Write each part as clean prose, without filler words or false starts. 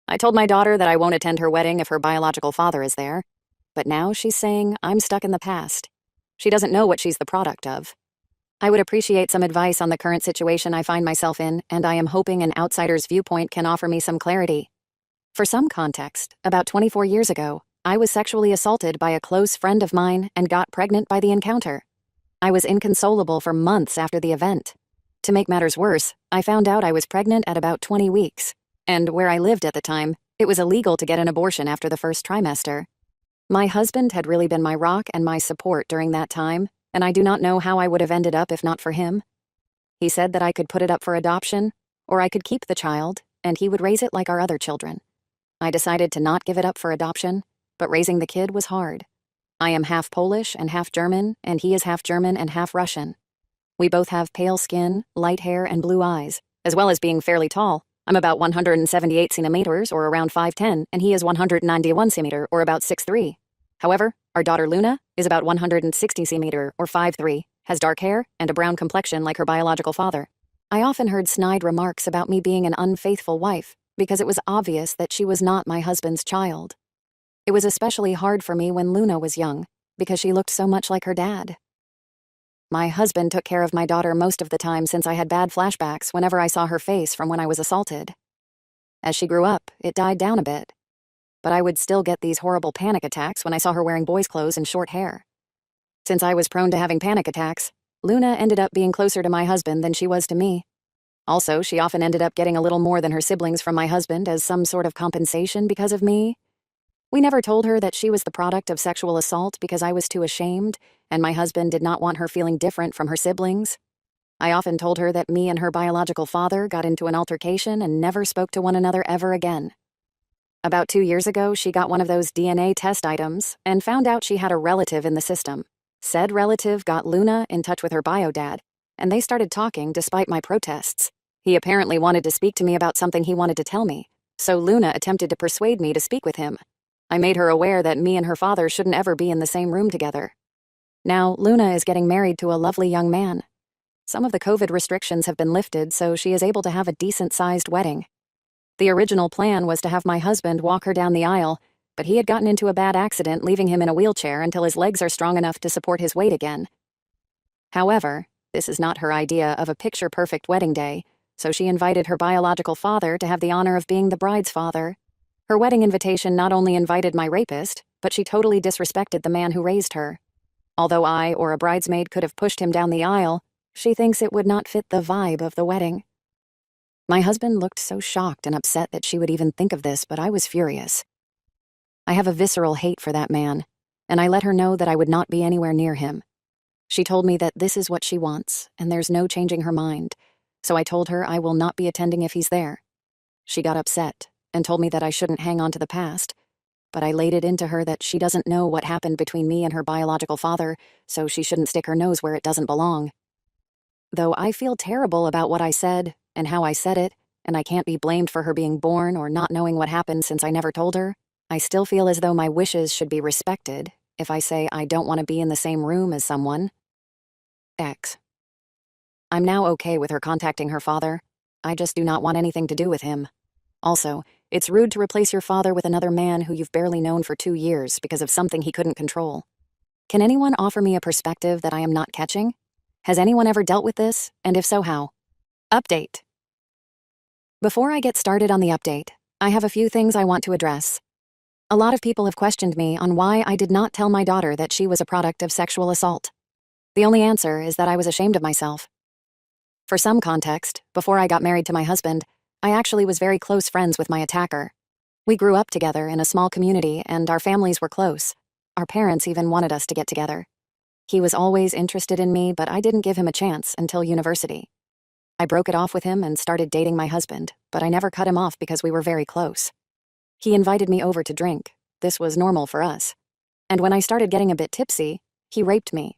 I told my daughter that I won't attend her wedding if her biological father is there, but now she's saying I'm stuck in the past. She doesn't know what she's the product of. I would appreciate some advice on the current situation I find myself in, and I am hoping an outsider's viewpoint can offer me some clarity. For some context, about 24 years ago, I was sexually assaulted by a close friend of mine and got pregnant by the encounter. I was inconsolable for months after the event. To make matters worse, I found out I was pregnant at about 20 weeks, and where I lived at the time, it was illegal to get an abortion after the first trimester. My husband had really been my rock and my support during that time, and I do not know how I would have ended up if not for him. He said that I could put it up for adoption, or I could keep the child, and he would raise it like our other children. I decided to not give it up for adoption, but raising the kid was hard. I am half Polish and half German, and he is half German and half Russian. We both have pale skin, light hair, and blue eyes, as well as being fairly tall. I'm about 178 centimeters, or around 5'10", and he is 191 centimeter, or about 6'3". However, our daughter Luna is about 160 centimeter, or 5'3", has dark hair, and a brown complexion like her biological father. I often heard snide remarks about me being an unfaithful wife, because it was obvious that she was not my husband's child. It was especially hard for me when Luna was young, because she looked so much like her dad. My husband took care of my daughter most of the time since I had bad flashbacks whenever I saw her face from when I was assaulted. As she grew up, it died down a bit. But I would still get these horrible panic attacks when I saw her wearing boys' clothes and short hair. Since I was prone to having panic attacks, Luna ended up being closer to my husband than she was to me. Also, she often ended up getting a little more than her siblings from my husband as some sort of compensation because of me. We never told her that she was the product of sexual assault because I was too ashamed, and my husband did not want her feeling different from her siblings. I often told her that me and her biological father got into an altercation and never spoke to one another ever again. About 2 years ago, she got one of those DNA test items and found out she had a relative in the system. Said relative got Luna in touch with her bio dad, and they started talking despite my protests. He apparently wanted to speak to me about something he wanted to tell me, so Luna attempted to persuade me to speak with him. I made her aware that me and her father shouldn't ever be in the same room together. Now, Luna is getting married to a lovely young man. Some of the COVID restrictions have been lifted, so she is able to have a decent-sized wedding. The original plan was to have my husband walk her down the aisle, but he had gotten into a bad accident, leaving him in a wheelchair until his legs are strong enough to support his weight again. However, this is not her idea of a picture-perfect wedding day, so she invited her biological father to have the honor of being the bride's father. Her wedding invitation not only invited my rapist, but she totally disrespected the man who raised her. Although I or a bridesmaid could have pushed him down the aisle, she thinks it would not fit the vibe of the wedding. My husband looked so shocked and upset that she would even think of this, but I was furious. I have a visceral hate for that man, and I let her know that I would not be anywhere near him. She told me that this is what she wants, and there's no changing her mind, so I told her I will not be attending if he's there. She got upset and told me that I shouldn't hang on to the past, but I laid it into her that she doesn't know what happened between me and her biological father, so she shouldn't stick her nose where it doesn't belong. Though I feel terrible about what I said and how I said it, and I can't be blamed for her being born or not knowing what happened since I never told her, I still feel as though my wishes should be respected if I say I don't want to be in the same room as someone. X. I'm now okay with her contacting her father. I just do not want anything to do with him. Also, it's rude to replace your father with another man who you've barely known for 2 years because of something he couldn't control. Can anyone offer me a perspective that I am not catching? Has anyone ever dealt with this, and if so, how? Update. Before I get started on the update, I have a few things I want to address. A lot of people have questioned me on why I did not tell my daughter that she was a product of sexual assault. The only answer is that I was ashamed of myself. For some context, before I got married to my husband, I actually was very close friends with my attacker. We grew up together in a small community, and our families were close. Our parents even wanted us to get together. He was always interested in me, but I didn't give him a chance until university. I broke it off with him and started dating my husband, but I never cut him off because we were very close. He invited me over to drink. This was normal for us. And when I started getting a bit tipsy, he raped me.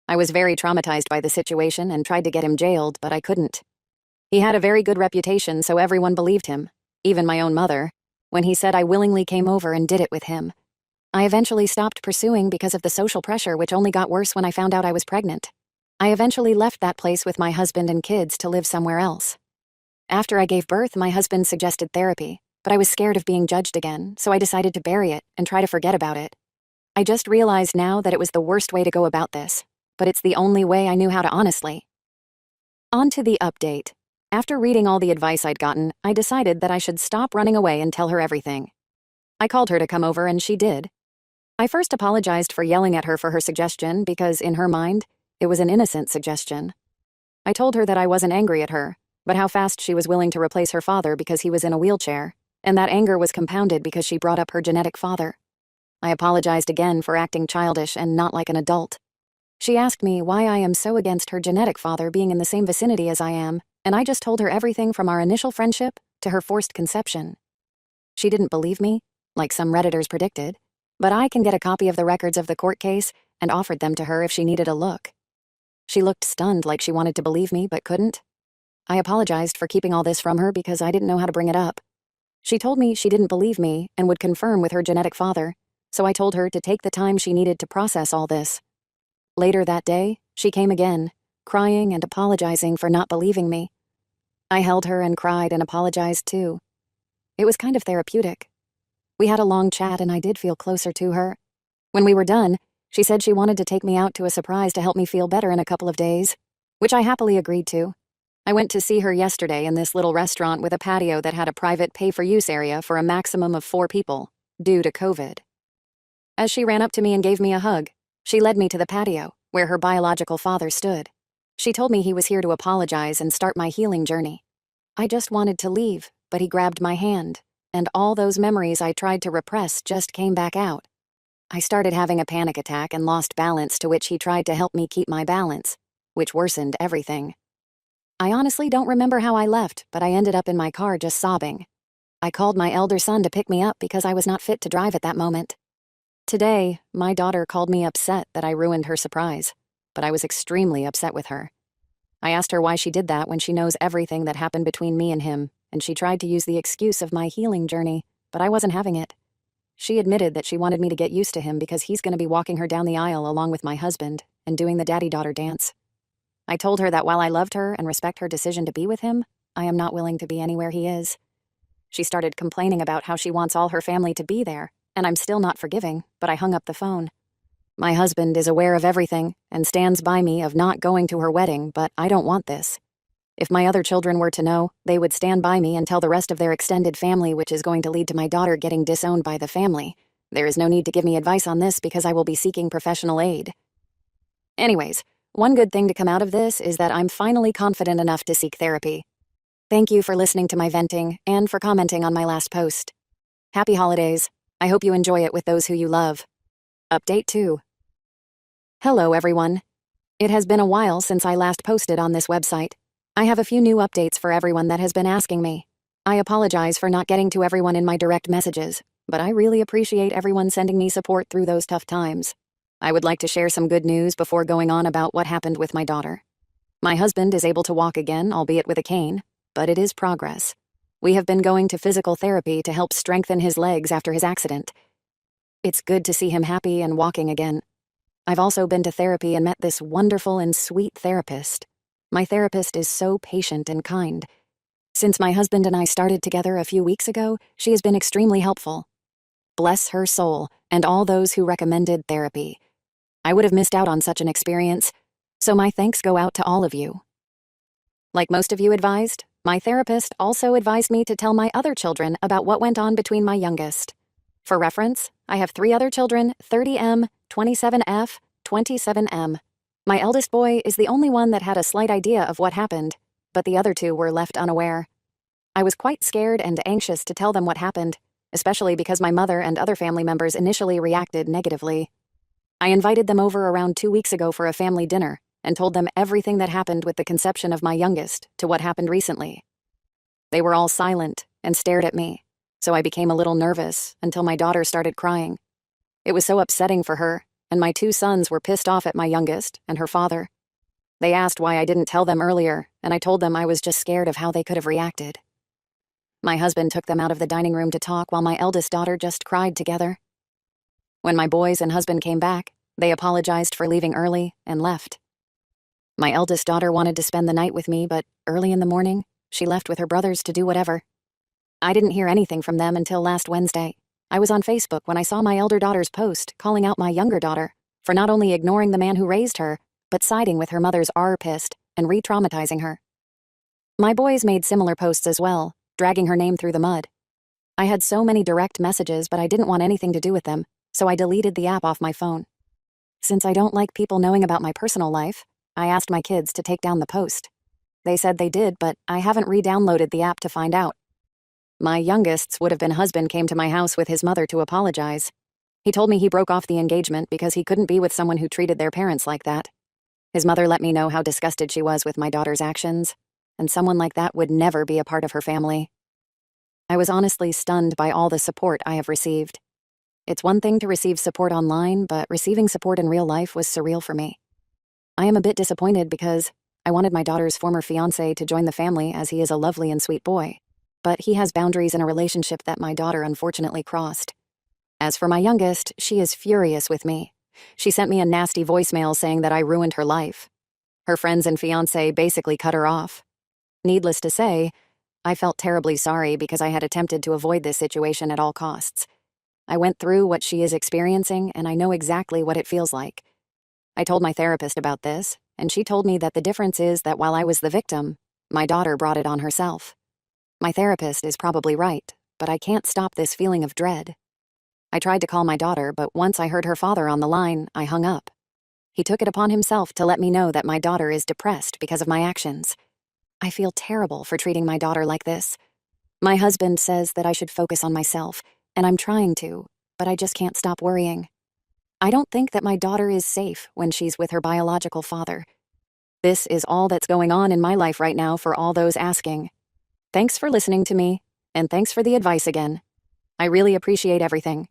I was very traumatized by the situation and tried to get him jailed, but I couldn't. He had a very good reputation, so everyone believed him, even my own mother, when he said I willingly came over and did it with him. I eventually stopped pursuing because of the social pressure, which only got worse when I found out I was pregnant. I eventually left that place with my husband and kids to live somewhere else. After I gave birth, my husband suggested therapy, but I was scared of being judged again, so I decided to bury it and try to forget about it. I just realized now that it was the worst way to go about this, but it's the only way I knew how to honestly. On to the update. After reading all the advice I'd gotten, I decided that I should stop running away and tell her everything. I called her to come over and she did. I first apologized for yelling at her for her suggestion because, in her mind, it was an innocent suggestion. I told her that I wasn't angry at her, but how fast she was willing to replace her father because he was in a wheelchair, and that anger was compounded because she brought up her genetic father. I apologized again for acting childish and not like an adult. She asked me why I am so against her genetic father being in the same vicinity as I am, and I just told her everything from our initial friendship to her forced conception. She didn't believe me, like some Redditors predicted, but I can get a copy of the records of the court case and offered them to her if she needed a look. She looked stunned, like she wanted to believe me but couldn't. I apologized for keeping all this from her because I didn't know how to bring it up. She told me she didn't believe me and would confirm with her genetic father, so I told her to take the time she needed to process all this. Later that day, she came again, crying and apologizing for not believing me. I held her and cried and apologized too. It was kind of therapeutic. We had a long chat and I did feel closer to her. When we were done, she said she wanted to take me out to a surprise to help me feel better in a couple of days, which I happily agreed to. I went to see her yesterday in this little restaurant with a patio that had a private pay-for-use area for a maximum of 4 people, due to COVID. As she ran up to me and gave me a hug, she led me to the patio, where her biological father stood. She told me he was here to apologize and start my healing journey. I just wanted to leave, but he grabbed my hand, and all those memories I tried to repress just came back out. I started having a panic attack and lost balance, to which he tried to help me keep my balance, which worsened everything. I honestly don't remember how I left, but I ended up in my car just sobbing. I called my elder son to pick me up because I was not fit to drive at that moment. Today, my daughter called me upset that I ruined her surprise, but I was extremely upset with her. I asked her why she did that when she knows everything that happened between me and him, and she tried to use the excuse of my healing journey, but I wasn't having it. She admitted that she wanted me to get used to him because he's going to be walking her down the aisle along with my husband and doing the daddy-daughter dance. I told her that while I loved her and respect her decision to be with him, I am not willing to be anywhere he is. She started complaining about how she wants all her family to be there, and I'm still not forgiving, but I hung up the phone. My husband is aware of everything and stands by me of not going to her wedding, but I don't want this. If my other children were to know, they would stand by me and tell the rest of their extended family, which is going to lead to my daughter getting disowned by the family. There is no need to give me advice on this because I will be seeking professional aid. Anyways, one good thing to come out of this is that I'm finally confident enough to seek therapy. Thank you for listening to my venting and for commenting on my last post. Happy holidays. I hope you enjoy it with those who you love. Update 2. Hello, everyone. It has been a while since I last posted on this website. I have a few new updates for everyone that has been asking me. I apologize for not getting to everyone in my direct messages, but I really appreciate everyone sending me support through those tough times. I would like to share some good news before going on about what happened with my daughter. My husband is able to walk again, albeit with a cane, but it is progress. We have been going to physical therapy to help strengthen his legs after his accident. It's good to see him happy and walking again. I've also been to therapy and met this wonderful and sweet therapist. My therapist is so patient and kind. Since my husband and I started together a few weeks ago, she has been extremely helpful. Bless her soul and all those who recommended therapy. I would have missed out on such an experience, so my thanks go out to all of you. Like most of you advised, my therapist also advised me to tell my other children about what went on between my youngest. For reference, I have 3 other children, 30M, 27F, 27M. My eldest boy is the only one that had a slight idea of what happened, but the other 2 were left unaware. I was quite scared and anxious to tell them what happened, especially because my mother and other family members initially reacted negatively. I invited them over around 2 weeks ago for a family dinner and told them everything that happened with the conception of my youngest to what happened recently. They were all silent and stared at me, so I became a little nervous until my daughter started crying. It was so upsetting for her, and my 2 sons were pissed off at my youngest and her father. They asked why I didn't tell them earlier, and I told them I was just scared of how they could have reacted. My husband took them out of the dining room to talk while my eldest daughter just cried together. When my boys and husband came back, they apologized for leaving early and left. My eldest daughter wanted to spend the night with me, but early in the morning, she left with her brothers to do whatever. I didn't hear anything from them until last Wednesday. I was on Facebook when I saw my elder daughter's post calling out my younger daughter for not only ignoring the man who raised her, but siding with her mother's pissed and re-traumatizing her. My boys made similar posts as well, dragging her name through the mud. I had so many direct messages, but I didn't want anything to do with them, so I deleted the app off my phone. Since I don't like people knowing about my personal life, I asked my kids to take down the post. They said they did, but I haven't re-downloaded the app to find out. My youngest's would-have-been husband came to my house with his mother to apologize. He told me he broke off the engagement because he couldn't be with someone who treated their parents like that. His mother let me know how disgusted she was with my daughter's actions, and someone like that would never be a part of her family. I was honestly stunned by all the support I have received. It's one thing to receive support online, but receiving support in real life was surreal for me. I am a bit disappointed because I wanted my daughter's former fiancé to join the family as he is a lovely and sweet boy, but he has boundaries in a relationship that my daughter unfortunately crossed. As for my youngest, she is furious with me. She sent me a nasty voicemail saying that I ruined her life. Her friends and fiancé basically cut her off. Needless to say, I felt terribly sorry because I had attempted to avoid this situation at all costs. I went through what she is experiencing, and I know exactly what it feels like. I told my therapist about this, and she told me that the difference is that while I was the victim, my daughter brought it on herself. My therapist is probably right, but I can't stop this feeling of dread. I tried to call my daughter, but once I heard her father on the line, I hung up. He took it upon himself to let me know that my daughter is depressed because of my actions. I feel terrible for treating my daughter like this. My husband says that I should focus on myself, and I'm trying to, but I just can't stop worrying. I don't think that my daughter is safe when she's with her biological father. This is all that's going on in my life right now for all those asking. Thanks for listening to me, and thanks for the advice again. I really appreciate everything.